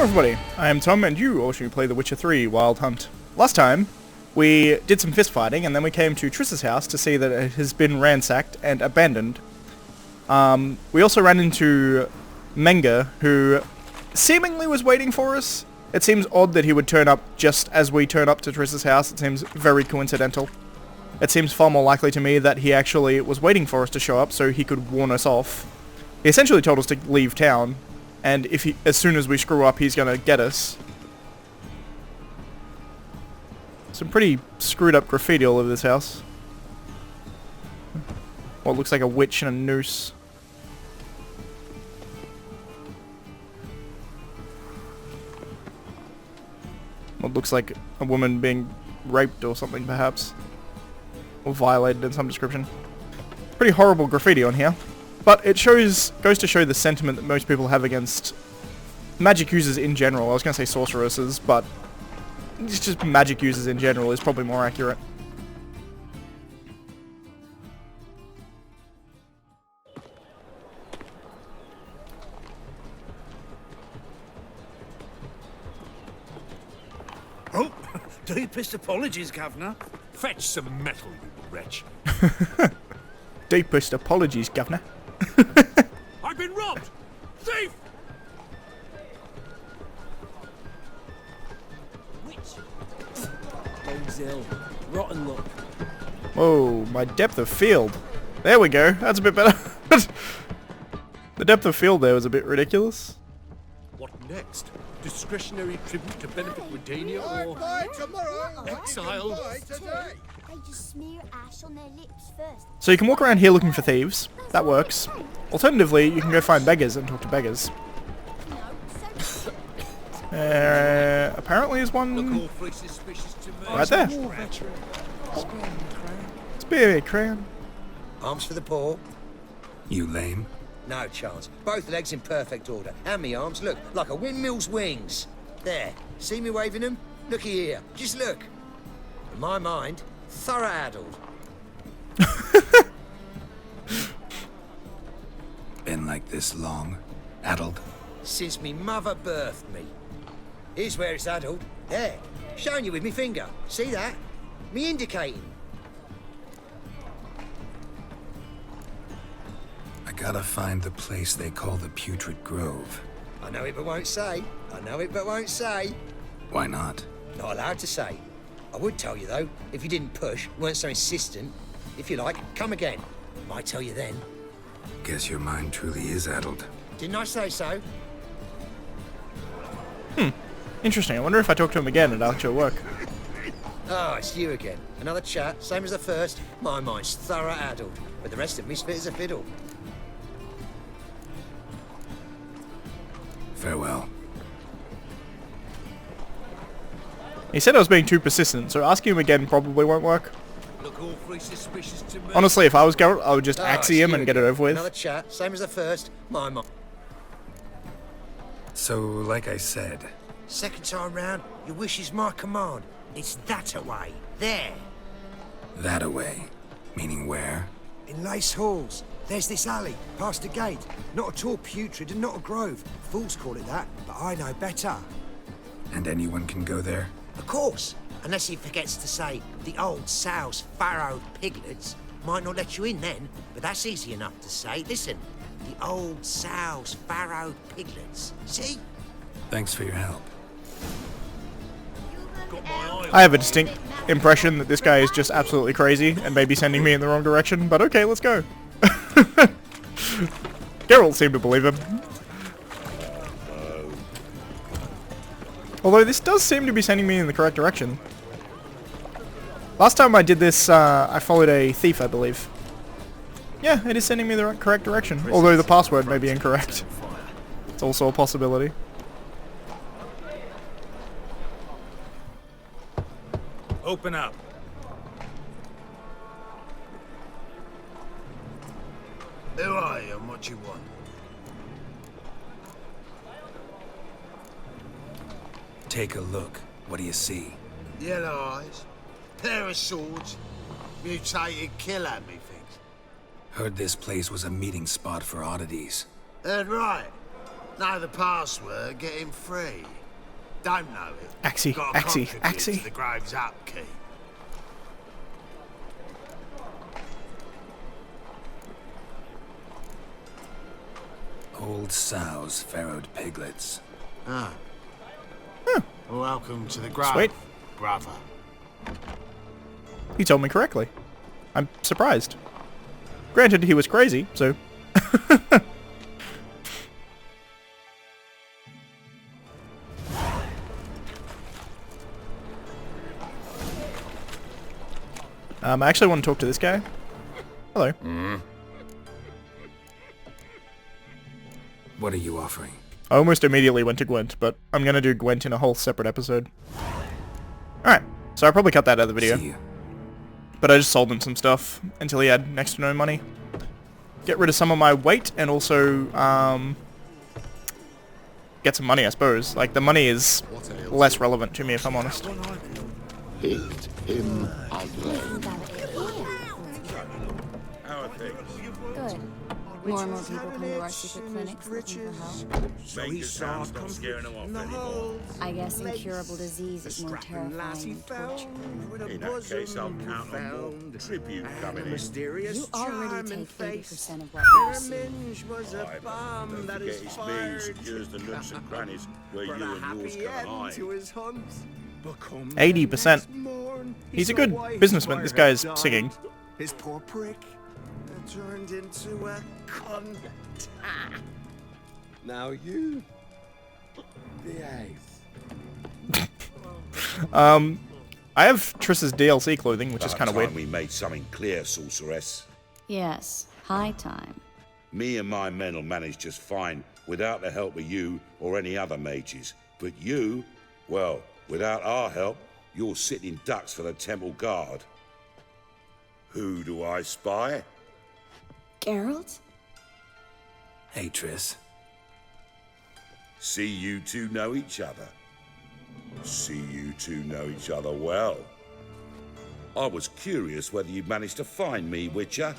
everybody, I am Tom, and you all should play The Witcher 3 Wild Hunt. Last time, we did some fist fighting, and then we came to Triss's house to see that it has been ransacked and abandoned. We also ran into Menga, who seemingly was waiting for us. It seems odd that he would turn up just as we turn up to Triss's house. It seems very coincidental. It seems far more likely to me that he actually was waiting for us to show up so he could warn us off. He essentially told us to leave town, and as soon as we screw up, he's gonna get us. Some pretty screwed up graffiti all over this house. What looks like a witch and a noose. What looks like a woman being raped or something, perhaps. Or violated in some description. Pretty horrible graffiti on here. But it goes to show the sentiment that most people have against magic users in general. I was going to say sorceresses, but it's just magic users in general is probably more accurate. Oh, deepest apologies, Governor. Fetch some metal, you wretch. Deepest apologies, Governor. I've been robbed! Thief! Bones ill. Rotten luck. Whoa, my depth of field. There we go. That's a bit better. The depth of field there was a bit ridiculous. What next? Discretionary tribute to benefit Redania or exile? They just smear ash on their lips first. So you can walk around here looking for thieves. That works. Alternatively, you can go find beggars and talk to beggars. Apparently there's one right there. Spear crown. Arms for the paw. You lame? No chance. Both legs in perfect order. And me arms, look, like a windmill's wings. There. See me waving them? Looky here. Just look. In my mind, thorough addled. Been like this long? Addled? Since me mother birthed me. Here's where it's addled. There. Showing you with me finger. See that? Me indicating. I gotta find the place they call the Putrid Grove. I know it but won't say. I know it but won't say. Why not? Not allowed to say. I would tell you though, if you didn't push, weren't so insistent. If you like, come again. Might tell you then. Guess your mind truly is addled. Didn't I say so? Interesting. I wonder if I talk to him again, it'll actually work. Ah, it's you again. Another chat, same as the first. My mind's thorough addled, but the rest of me's fit as a fiddle. Farewell. He said I was being too persistent, so asking him again probably won't work. Look awfully suspicious to me. Honestly, if I was Garrett, I would just Ah, axe it's him you and get it again. over with. Another chat, same as the first. My mind. So, like I said, Second time round, your wish is my command. It's that away. There. that away. Meaning where? In Lace Halls. There's this alley, past a gate. Not at all putrid and not a grove. Fools call it that, but I know better. And anyone can go there? Of course. Unless he forgets to say the old sow's farrowed piglets. Might not let you in then, but that's easy enough to say. Listen, the old sow's farrowed piglets. See? Thanks for your help. Got my eye I have a distinct impression that this guy is just absolutely crazy and maybe sending me in the wrong direction, but okay, let's go. Geralt seemed to believe him. Although this does seem to be sending me in the correct direction. Last time I did this, I followed a thief, I believe. Yeah, it is sending me the correct direction. Although the password may be incorrect. It's also a possibility. Open up. Who are you and what you want? Take a look. What do you see? Yellow eyes, pair of swords, mutated killer, methinks. Heard this place was a meeting spot for oddities. Heard right. Know the password, get him free. Don't know it. Axie, Gotta Axie, contribute Axie. to the Grove's upkeep. Old sows, farrowed piglets. Ah. Welcome to the Grove, Sweet. brother. He told me correctly. I'm surprised. Granted, he was crazy, so... I actually want to talk to this guy. Hello. What are you offering? I almost immediately went to Gwent, but I'm gonna do Gwent in a whole separate episode. Alright, so I'll probably cut that out of the video. See you. But I just sold him some stuff until he had next to no money. Get rid of some of my weight and also get some money, I suppose. Like, the money is less relevant to me, if I'm honest. Hit him ugly. Good. More and more people come to our secret clinics looking for help. Make the sound stop scaring them off anymore. I guess incurable disease is more terrifying than torture. In that case, I'll count on more tribute coming in. You already take 80% of what we receive. Right, but don't forget it's me who secures the nooks and crannies where you and yours can hide. 80%. He's a good businessman. This guy's singing. His poor prick turned into a cunt. Now you behave. I have Triss's DLC clothing, which is kind of weird. We made something clear, sorceress. Yes, high time. Me and my men will manage just fine without the help of you or any other mages. But you, well, without our help, you're sitting ducks for the temple guard. Who do I spy? Geralt? Hey, Triss. See you two know each other. See you two know each other well. I was curious whether you'd managed to find me, Witcher.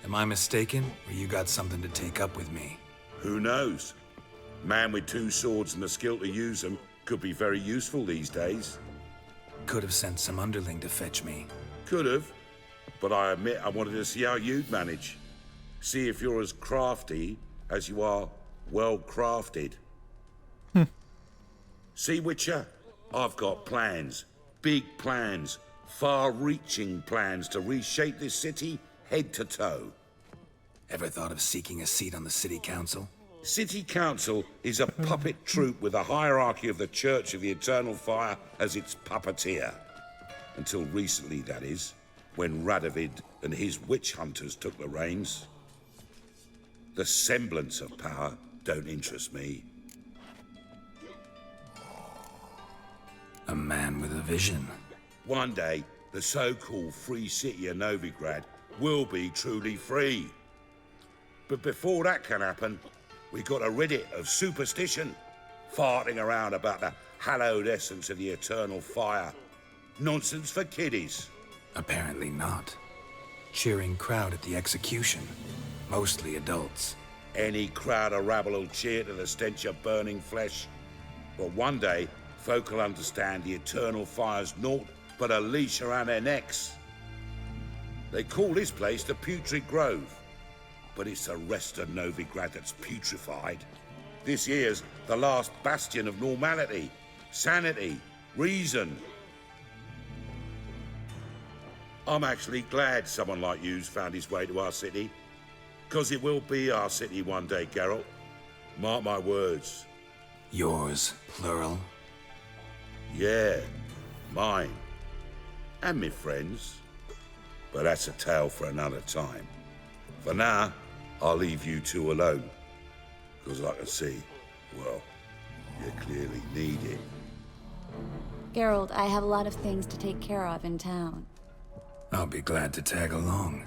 Am I mistaken, or you got something to take up with me? Who knows? Man with two swords and the skill to use them could be very useful these days. Could have sent some underling to fetch me. Could have, but I admit I wanted to see how you'd manage. See if you're as crafty as you are well-crafted. See, Witcher, I've got plans. Big plans. Far-reaching plans to reshape this city head to toe. Ever thought of seeking a seat on the city council? City Council is a puppet troupe with a hierarchy of the Church of the Eternal Fire as its puppeteer. Until recently, that is, when Radovid and his witch hunters took the reins. The semblance of power don't interest me. A man with a vision. One day, the so-called free city of Novigrad will be truly free. But before that can happen, we got to rid it of superstition, farting around about the hallowed essence of the eternal fire. Nonsense for kiddies. Apparently not. Cheering crowd at the execution. Mostly adults. Any crowd of rabble will cheer to the stench of burning flesh. But one day, folk will understand the eternal fire's naught but a leash around their necks. They call this place the Putrid Grove. But it's the rest of Novigrad that's putrefied. This here's the last bastion of normality, sanity, reason. I'm actually glad someone like you's found his way to our city. Because it will be our city one day, Geralt. Mark my words. Yours, plural. Yeah, mine. And me friends. But that's a tale for another time. For now, I'll leave you two alone. Because I can see, well, you clearly need it. Geralt, I have a lot of things to take care of in town. I'll be glad to tag along.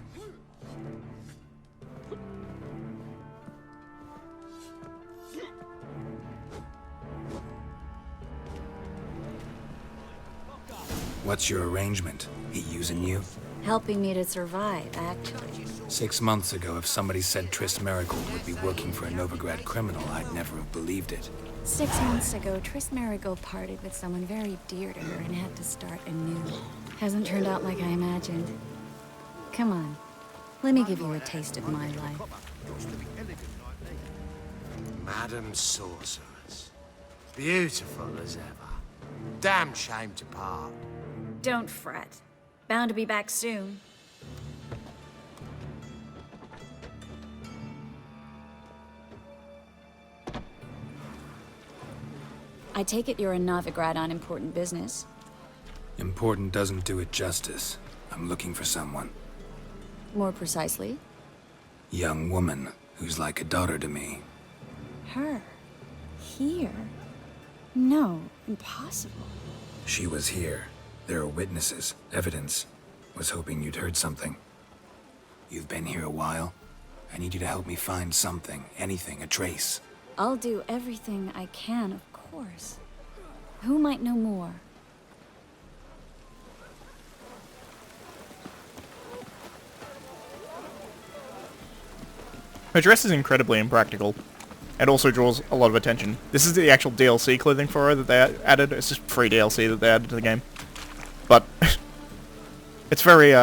What's your arrangement? He using you? Helping me to survive, actually. 6 months ago, if somebody said Triss Merigold would be working for a Novigrad criminal, I'd never have believed it. 6 months ago, Triss Merigold parted with someone very dear to her and had to start anew. Hasn't turned out like I imagined. Come on, let me give you a taste of my life. Madam Sorceress. Beautiful as ever. Damn shame to part. Don't fret. Bound to be back soon. I take it you're a Novigrad on important business. Important doesn't do it justice. I'm looking for someone. More precisely? Young woman who's like a daughter to me. Her? Here? No, impossible. She was here. There are witnesses, evidence. Was hoping you'd heard something. You've been here a while. I need you to help me find something, anything, a trace. I'll do everything I can, of course. Who might know more? Her dress is incredibly impractical. It also draws a lot of attention. This is the actual DLC clothing for her that they added. It's just free DLC that they added to the game. But it's very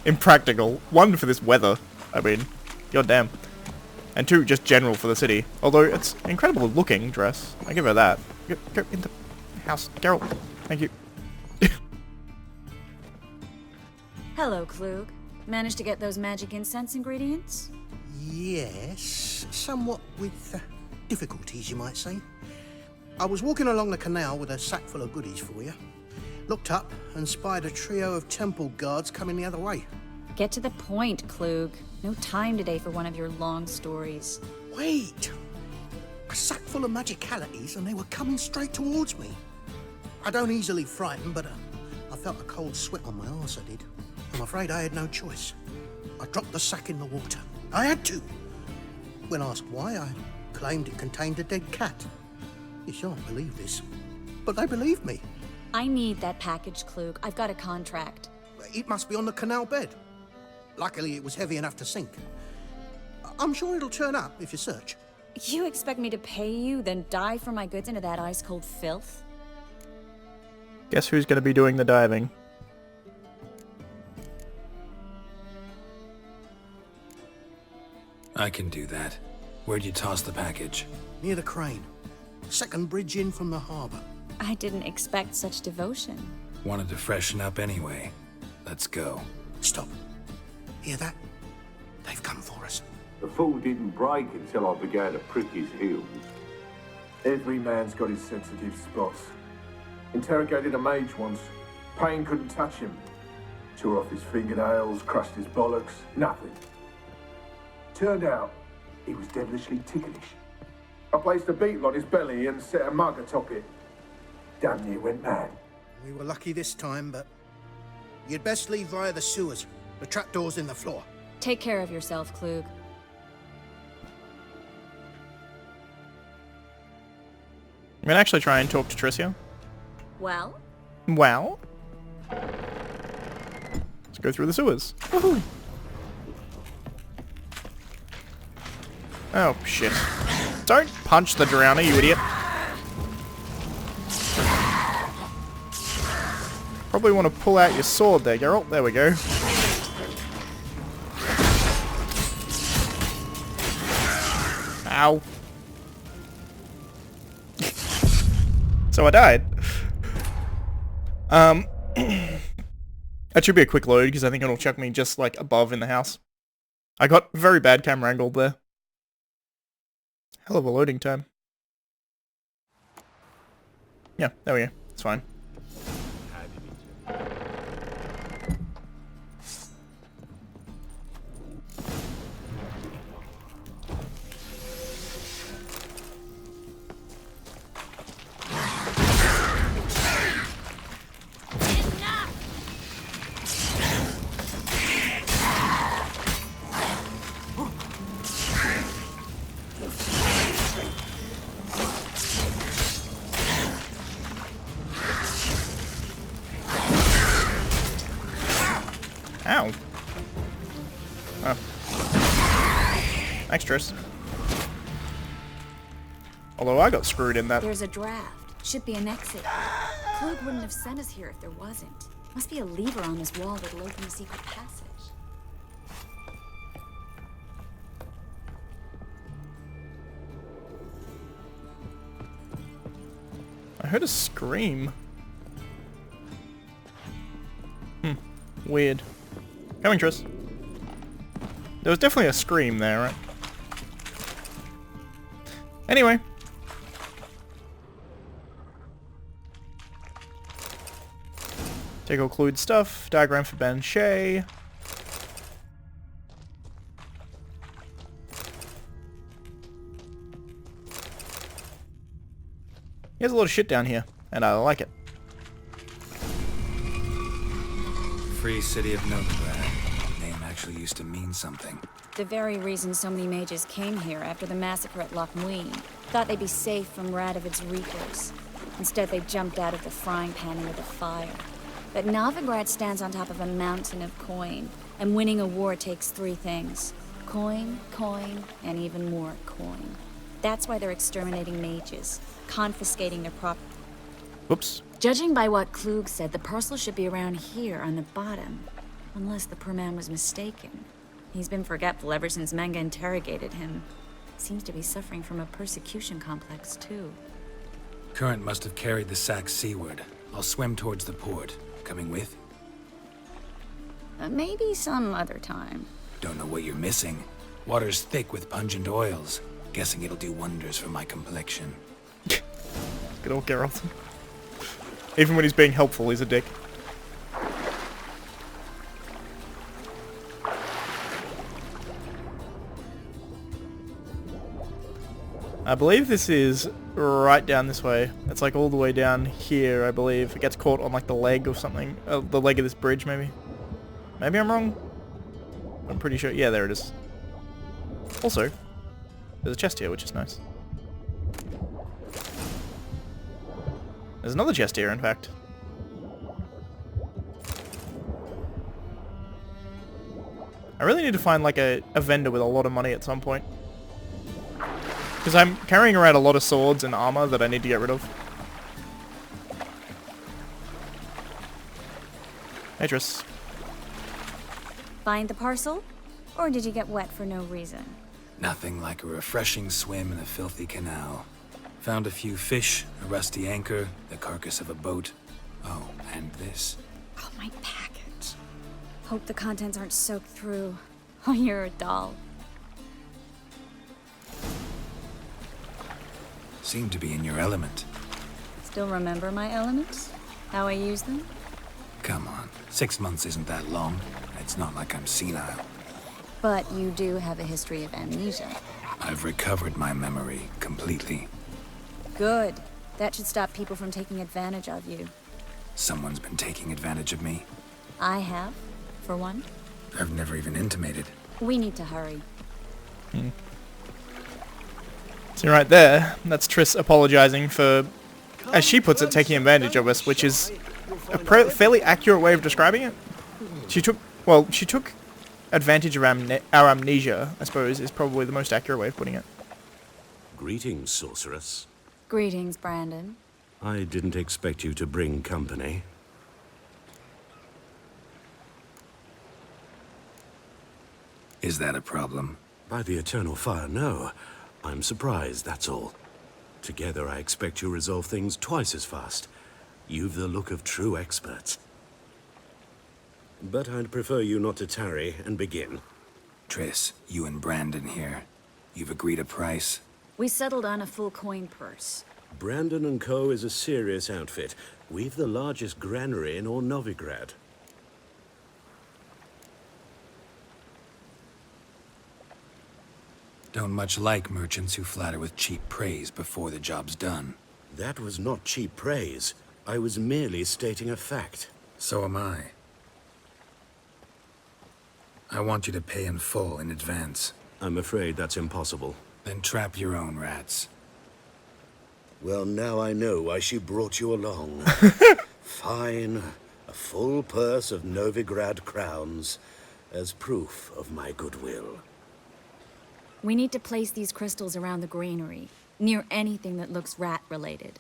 impractical. 1, for this weather. I mean, goddamn. And 2, just general for the city. Although it's incredible looking dress. I give her that. Go in the house. Geralt. Thank you. Hello, Klug. Managed to get those magic incense ingredients? Yes, somewhat with difficulties, you might say. I was walking along the canal with a sack full of goodies for you. Looked up and spied a trio of temple guards coming the other way. Get to the point, Klug. No time today for one of your long stories. Wait! A sack full of magicalities and they were coming straight towards me. I don't easily frighten, but I felt a cold sweat on my arse, I did. I'm afraid I had no choice. I dropped the sack in the water. I had to. When asked why, I claimed it contained a dead cat. You shan't believe this, but they believed me. I need that package, Klug. I've got a contract. It must be on the canal bed. Luckily, it was heavy enough to sink. I'm sure it'll turn up if you search. You expect me to pay you, then dive for my goods into that ice-cold filth? Guess who's going to be doing the diving? I can do that. Where'd you toss the package? Near the crane. Second bridge in from the harbour. I didn't expect such devotion. Wanted to freshen up anyway. Let's go. Stop. Hear that? They've come for us. The fall didn't break until I began to prick his heels. Every man's got his sensitive spots. Interrogated a mage once. Pain couldn't touch him. Tore off his fingernails, crushed his bollocks, nothing. Turned out, he was devilishly ticklish. I placed a beetle on his belly and set a mug atop it. Damn near went mad. We were lucky this time, but you'd best leave via the sewers. The trapdoor's in the floor. Take care of yourself, Klug. I'm gonna actually try and talk to Tricia. Well? Well? Let's go through the sewers. Woohoo! Oh, shit. Don't punch the drowner, you idiot. Probably want to pull out your sword there, Geralt. There we go. Ow. So I died. That should be a quick load, because I think it'll chuck me just, like, above in the house. I got very bad camera angle there. Hell of a loading time. Yeah, there we go. It's fine. Oh. Thanks, Triss. Although I got screwed in that. There's a draft. Should be an exit. Klug wouldn't have sent us here if there wasn't. Must be a lever on this wall that'll open the secret passage. I heard a scream. Weird. Coming, Triss. There was definitely a scream there, right? Anyway. Take all Clued stuff. Diagram for Banshee. There's a lot of shit down here, and I like it. Free City of Novigrad. Name actually used to mean something. The very reason so many mages came here after the massacre at Loch Muin. Thought they'd be safe from Radovid's reapers. Instead, they jumped out of the frying pan into the fire. But Novigrad stands on top of a mountain of coin, and winning a war takes 3 things. Coin, coin, and even more coin. That's why they're exterminating mages, confiscating their property. Whoops. Judging by what Klug said, the parcel should be around here on the bottom. Unless the poor man was mistaken. He's been forgetful ever since Manga interrogated him. Seems to be suffering from a persecution complex, too. Current must have carried the sack seaward. I'll swim towards the port. Coming with? Maybe some other time. Don't know what you're missing. Water's thick with pungent oils. Guessing it'll do wonders for my complexion. Good old Geralt. Even when he's being helpful, he's a dick. I believe this is right down this way. It's like all the way down here, I believe. It gets caught on like the leg or something. The leg of this bridge, maybe. Maybe I'm wrong. I'm pretty sure. Yeah, there it is. Also, there's a chest here, which is nice. There's another chest here, in fact. I really need to find like a vendor with a lot of money at some point. Because I'm carrying around a lot of swords and armor that I need to get rid of. Hey, Triss. Find the parcel? Or did you get wet for no reason? Nothing like a refreshing swim in a filthy canal. Found a few fish, a rusty anchor, the carcass of a boat. Oh, and this. Oh, my package. Hope the contents aren't soaked through. Oh, you're a doll. Seem to be in your element. Still remember my elements? How I use them? Come on, 6 months isn't that long. It's not like I'm senile. But you do have a history of amnesia. I've recovered my memory completely. Good. That should stop people from taking advantage of you. Someone's been taking advantage of me. I have, for one. I've never even intimated. We need to hurry. See right there, that's Triss apologizing for, as she puts it, taking advantage of us, which is a fairly accurate way of describing it. She took advantage of our amnesia, I suppose, is probably the most accurate way of putting it. Greetings, sorceress. Greetings, Brandon. I didn't expect you to bring company. Is that a problem? By the eternal fire, no. I'm surprised, that's all. Together, I expect you resolve things twice as fast. You've the look of true experts. But I'd prefer you not to tarry and begin. Triss, you and Brandon here. You've agreed a price? We settled on a full coin purse. Brandon & Co. is a serious outfit. We've the largest granary in all Novigrad. Don't much like merchants who flatter with cheap praise before the job's done. That was not cheap praise. I was merely stating a fact. So am I. I want you to pay in full in advance. I'm afraid that's impossible. Then trap your own rats. Well, now I know why she brought you along. Fine. A full purse of Novigrad crowns. as proof of my goodwill. We need to place these crystals around the granary, near anything that looks rat-related.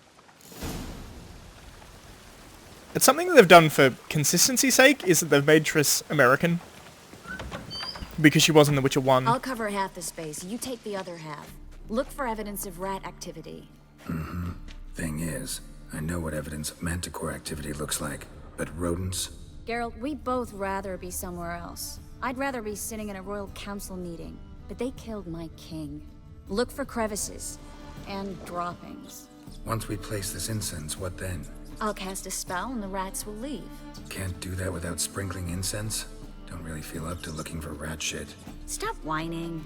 It's something that they've done for consistency's sake, is that they've made Triss American. Because she was in The Witcher 1. I'll cover half the space, you take the other half. Look for evidence of rat activity. Mm-hmm. Thing is, I know what evidence of manticore activity looks like, but rodents? Geralt, we'd both rather be somewhere else. I'd rather be sitting in a royal council meeting, but they killed my king. Look for crevices and droppings. Once we place this incense, what then? I'll cast a spell and the rats will leave. Can't do that without sprinkling incense? Don't really feel up to looking for rat shit. Stop whining.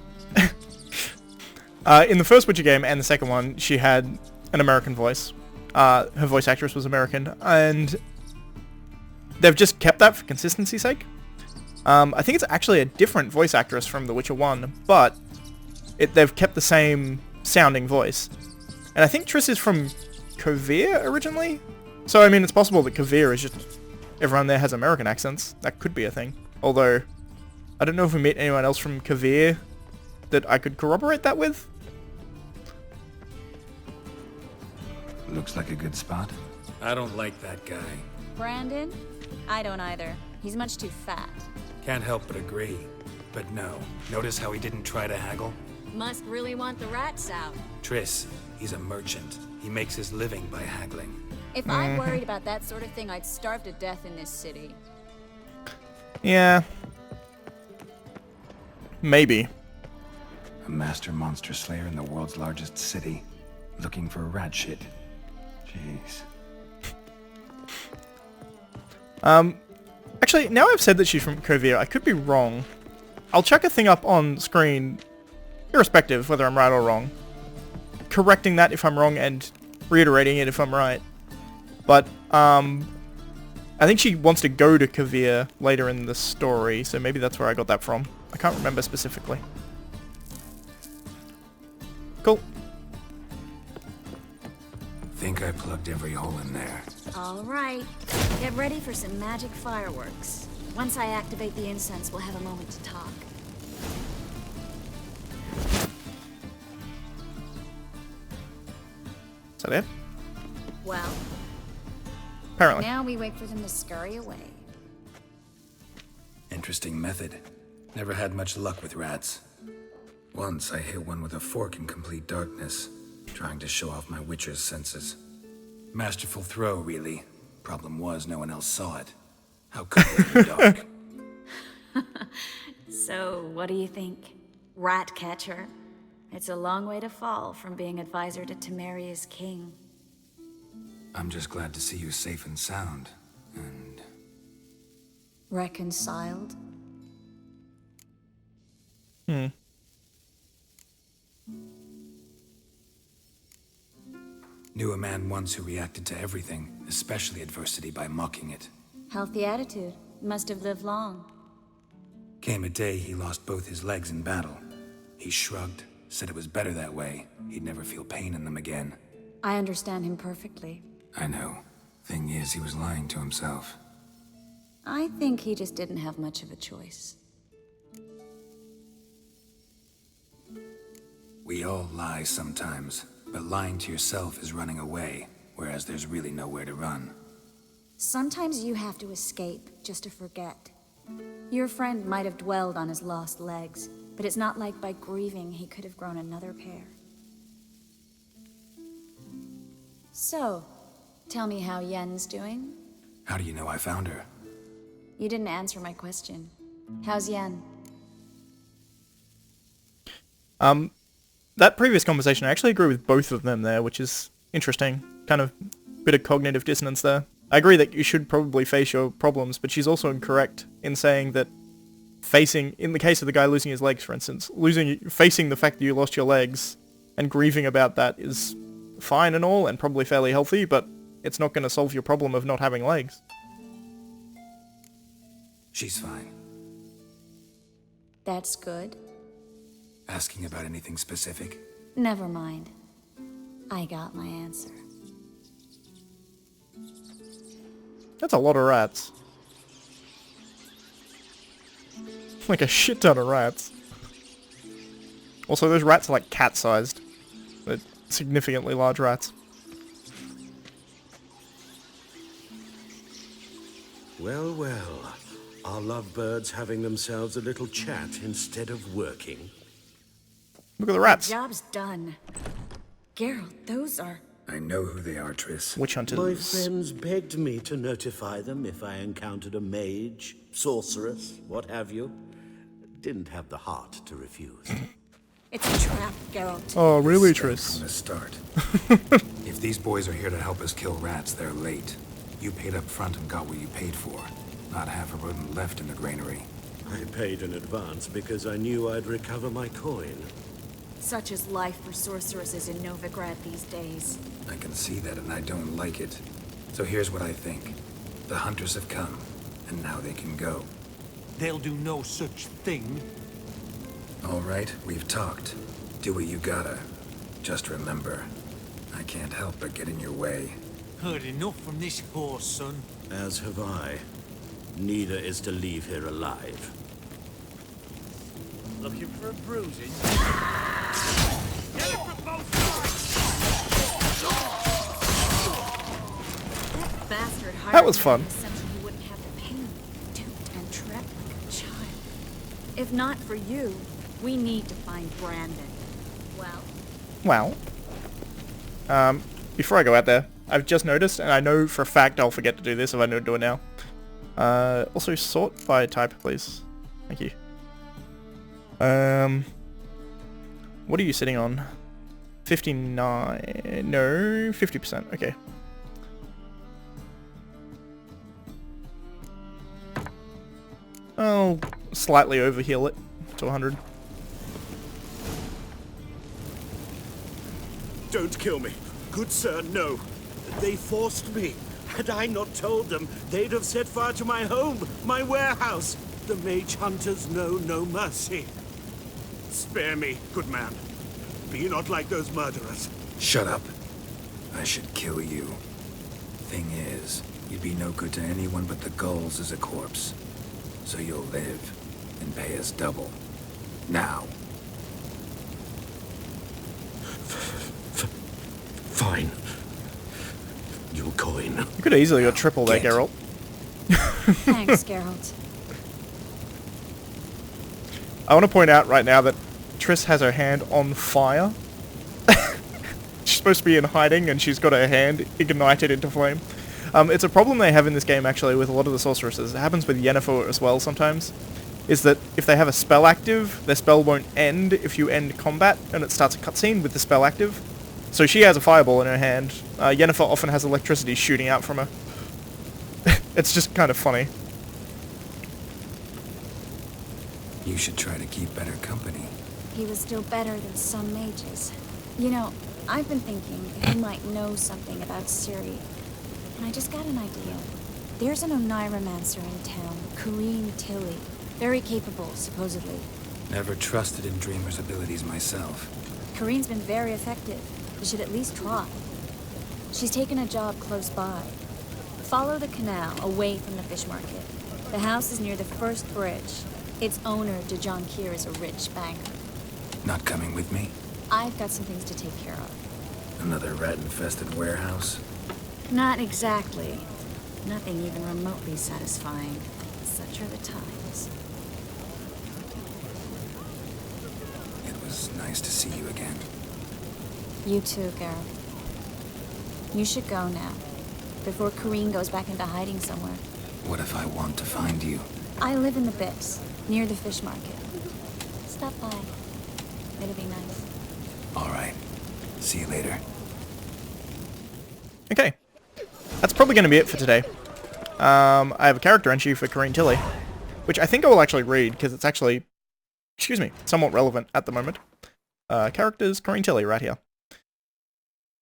In the first Witcher game and the second one, she had an American voice. Her voice actress was American, and they've just kept that for consistency's sake. I think it's actually a different voice actress from The Witcher 1, but they've kept the same sounding voice. And I think Triss is from Kovir originally? So, I mean, it's possible that Kovir is just... everyone there has American accents. That could be a thing. Although, I don't know if we meet anyone else from Kovir that I could corroborate that with. Looks like a good spot. I don't like that guy. Brandon? I don't either. He's much too fat. Can't help but agree. But no. Notice how he didn't try to haggle? Must really want the rats out. Triss, he's a merchant. He makes his living by haggling. If I worried about that sort of thing, I'd starve to death in this city. Yeah. Maybe. A master monster slayer in the world's largest city. Looking for rat shit. Jeez. Actually, now I've said that she's from Kovir, I could be wrong. I'll chuck a thing up on screen, irrespective whether I'm right or wrong. Correcting that if I'm wrong and reiterating it if I'm right. But, I think she wants to go to Kovir later in the story, so maybe that's where I got that from. I can't remember specifically. Cool. Think I plugged every hole in there. All right. Get ready for some magic fireworks. Once I activate the incense, we'll have a moment to talk. Is that it? Well, apparently. Now we wait for them to scurry away. Interesting method. Never had much luck with rats. Once I hit one with a fork in complete darkness, trying to show off my Witcher's senses. Masterful throw, really. Problem was, no one else saw it. How could it in the dark? So, what do you think? Rat catcher? It's a long way to fall from being advisor to Temeria's king. I'm just glad to see you safe and sound, and... reconciled? Knew a man once who reacted to everything, especially adversity, by mocking it. Healthy attitude. Must have lived long. Came a day he lost both his legs in battle. He shrugged, said it was better that way. He'd never feel pain in them again. I understand him perfectly. I know. Thing is, he was lying to himself. I think he just didn't have much of a choice. We all lie sometimes, but lying to yourself is running away, whereas there's really nowhere to run. Sometimes you have to escape just to forget. Your friend might have dwelled on his lost legs, but it's not like by grieving he could have grown another pair. So, tell me how Yen's doing? How do you know I found her? You didn't answer my question. How's Yen? That previous conversation, I actually agree with both of them there, which is interesting. Kind of bit of cognitive dissonance there. I agree that you should probably face your problems, but she's also incorrect in saying that in the case of the guy losing his legs, for instance, facing the fact that you lost your legs and grieving about that is fine and all, and probably fairly healthy, but it's not going to solve your problem of not having legs. She's fine. That's good. Asking about anything specific? Never mind. I got my answer. That's a lot of rats. Like a shit ton of rats. Also, those rats are like cat-sized. They're significantly large rats. Well, well. Are lovebirds having themselves a little chat instead of working? Look at the rats. The job's done. Geralt, those are... I know who they are, Triss. Witch hunters. My friends begged me to notify them if I encountered a mage, sorceress, what have you. Didn't have the heart to refuse. It's a trap, Geralt. Oh, really, Triss? From the start. If these boys are here to help us kill rats, they're late. You paid up front and got what you paid for. Not half a rodent left in the granary. I paid in advance because I knew I'd recover my coin. Such is life for sorceresses in Novigrad these days. I can see that, and I don't like it. So here's what I think. The hunters have come, and now they can go. They'll do no such thing. All right, we've talked. Do what you gotta. Just remember, I can't help but get in your way. Heard enough from this horse, son. As have I. Neither is to leave here alive. Looking for a bruising? Bastard That was fun. You wouldn't have the pain, duped and trapped like a child. If not for you, we need to find Brandon. Well. Well. Before I go out there, I've just noticed, and I know for a fact I'll forget to do this if I don't do it now. Also sort by type, please. Thank you. What are you sitting on? 59... No, 50%. Okay. I'll slightly overheal it to 100. Don't kill me. Good sir, no. They forced me. Had I not told them, they'd have set fire to my home, my warehouse. The mage hunters know no mercy. Spare me, good man. Be not like those murderers. Shut up. I should kill you. Thing is, you'd be no good to anyone but the gulls as a corpse. So you'll live and pay us double. Now. Fine. Your coin. You could have easily got triple there, Geralt. Thanks, Geralt. I want to point out right now that Triss has her hand on fire. She's supposed to be in hiding, and she's got her hand ignited into flame. It's a problem they have in this game, actually, with a lot of the sorceresses. It happens with Yennefer as well sometimes. Is that if they have a spell active, their spell won't end if you end combat, and it starts a cutscene with the spell active. So she has a fireball in her hand. Yennefer often has electricity shooting out from her. It's just kind of funny. You should try to keep better company. He was still better than some mages. You know, I've been thinking he might know something about Ciri. And I just got an idea. There's an Oneiromancer in town, Corrine Tilly. Very capable, supposedly. Never trusted in Dreamer's abilities myself. Corrine's been very effective. You should at least try. She's taken a job close by. Follow the canal away from the fish market. The house is near the first bridge. Its owner, Dejon Kier, is a rich banker. Not coming with me? I've got some things to take care of. Another rat-infested warehouse? Not exactly. Nothing even remotely satisfying. Such are the times. It was nice to see you again. You too, Geralt. You should go now, before Corrine goes back into hiding somewhere. What if I want to find you? I live in the Bits, near the fish market. Stop by. It'll be nice. All right. See you later. Okay. That's probably going to be it for today. I have a character entry for Corrine Tilly, which I think I will actually read, because it's actually, excuse me, somewhat relevant at the moment. Characters, Corrine Tilly, right here.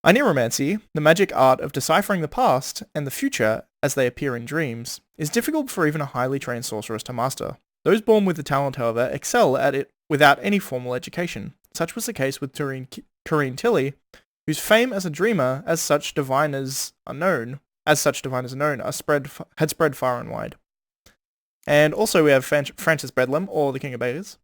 Oneiromancy, the magic art of deciphering the past and the future as they appear in dreams, is difficult for even a highly trained sorceress to master. Those born with the talent, however, excel at it without any formal education. Such was the case with Corrine Tilly, whose fame as a dreamer, as such diviners are known, had spread far and wide. And also we have Francis Bedlam, or the King of Beggars.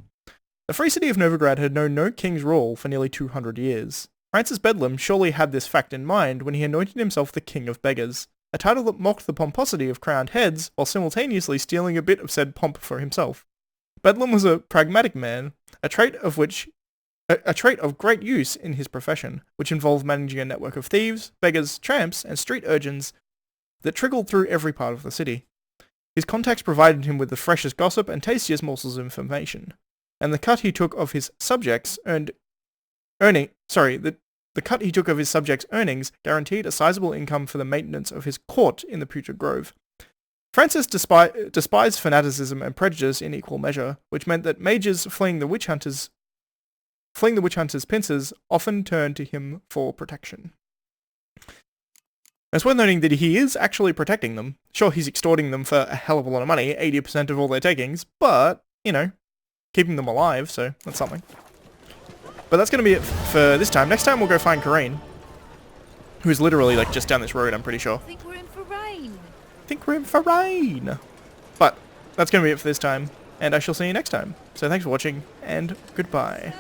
The free city of Novigrad had known no king's rule for nearly 200 years. Francis Bedlam surely had this fact in mind when he anointed himself the King of Beggars, a title that mocked the pomposity of crowned heads while simultaneously stealing a bit of said pomp for himself. Bedlam was a pragmatic man, a trait of great use in his profession, which involved managing a network of thieves, beggars, tramps, and street urchins that trickled through every part of the city. His contacts provided him with the freshest gossip and tastiest morsels of information, and the cut he took of his subjects' earnings guaranteed a sizable income for the maintenance of his court in the Putrid Grove. Francis despised fanaticism and prejudice in equal measure, which meant that mages fleeing the witch hunter's pincers often turned to him for protection. It's worth noting that he is actually protecting them. Sure, he's extorting them for a hell of a lot of money, 80% of all their takings, but, you know, keeping them alive, so that's something. But that's going to be it for this time. Next time we'll go find Corrine, who's literally, like, just down this road, I'm pretty sure. I think we're in for rain. But that's going to be it for this time, and I shall see you next time. So thanks for watching, and goodbye.